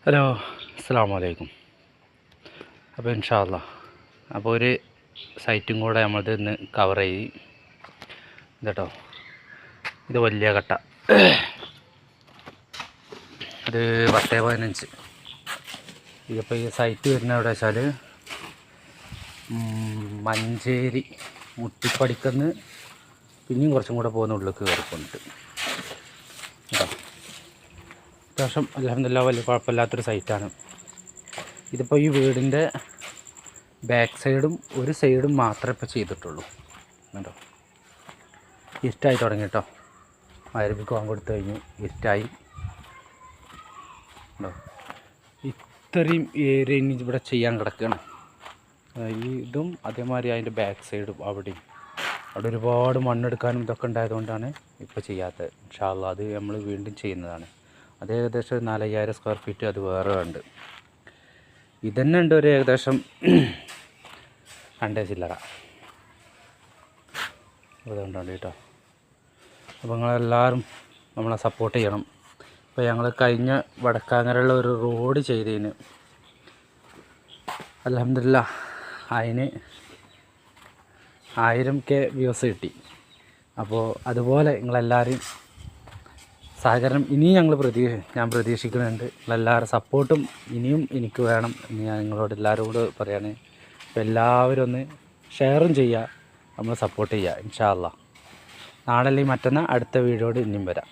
Hello, അസ്സലാമു അലൈക്കും. അപ്പോൾ ഇൻഷാ അല്ലാഹ് അപ്പോൾ ഒരു സൈറ്റും കൂടെ നമ്മളത് ഇന്ന് കവർ ചെയ്യും കേട്ടോ. ഇത് വലിയ കട്ട, ഇത് 10-15. ഇതിപ്പോൾ ഈ സൈറ്റ് വരുന്ന എവിടെ വെച്ചാൽ മഞ്ചേരി മുട്ടിപ്പടിക്കന്ന് പിന്നെയും കുറച്ചും കൂടെ പോകുന്ന ഉള്ളിലേക്ക് കയറിപ്പോന്നിട്ട് കേട്ടോ. അത്യാവശ്യം അൽഹംദുലില്ലാഹ് വലിയ കുഴപ്പമില്ലാത്തൊരു സൈറ്റാണ്. ഇതിപ്പോൾ ഈ വീടിൻ്റെ ബാക്ക് സൈഡും ഒരു സൈഡും മാത്രമേ ഇപ്പോൾ ചെയ്തിട്ടുള്ളൂ കേട്ടോ. ഇരുട്ടായി തുടങ്ങി കേട്ടോ. മഗ്‌രിബിക്ക് വാങ്ങി കൊടുത്തു കഴിഞ്ഞു, ഇരുട്ടായി കേട്ടോ. ഇത്രയും ഏരിയ ഇനി ഇവിടെ ചെയ്യാൻ കിടക്കുകയാണ്. ഈ ഇതും അതേമാതിരി അതിൻ്റെ ബാക്ക് സൈഡും അവിടെ ഒരുപാട് മണ്ണെടുക്കാനും ഇതൊക്കെ ഉണ്ടായതുകൊണ്ടാണ് ഇപ്പോൾ ചെയ്യാത്തത്. ഇൻഷാ അല്ലാഹ് അത് നമ്മൾ വീണ്ടും ചെയ്യുന്നതാണ്. അത് ഏകദേശം 4,500 സ്ക്വയർ ഫീറ്റ് അത് വേറെ ഉണ്ട്. ഇതന്നെ ഉണ്ട് ഒരു ഏകദേശം 2 ചില്ലറ. അതുകൊണ്ടാണ് കേട്ടോ. അപ്പോൾ നിങ്ങളെല്ലാവരും നമ്മളെ സപ്പോർട്ട് ചെയ്യണം. ഇപ്പോൾ ഞങ്ങൾ കഴിഞ്ഞ വടക്കാങ്ങരയുള്ള ഒരു റോഡ് ചെയ്തതിന് അൽഹംദുലില്ലാഹ് അതിന് 1000K വ്യൂസ് കിട്ടി. അപ്പോൾ അതുപോലെ നിങ്ങളെല്ലാവരും സഹകരണം ഇനിയും ഞാൻ പ്രതീക്ഷിക്കുന്നുണ്ട്. നിങ്ങളെല്ലാവരും സപ്പോർട്ടും ഇനിയും എനിക്ക് വേണം എന്ന് ഞാൻ നിങ്ങളോട് എല്ലാവരോട് പറയാണ്. അപ്പോൾ എല്ലാവരും ഒന്ന് ഷെയറും ചെയ്യുക, നമ്മൾ സപ്പോർട്ട് ചെയ്യുക. ഇൻഷാ അല്ലാഹ് നാളെ അല്ലെങ്കിൽ മറ്റന്നാൾ അടുത്ത വീഡിയോയോട് ഇനിയും വരാം.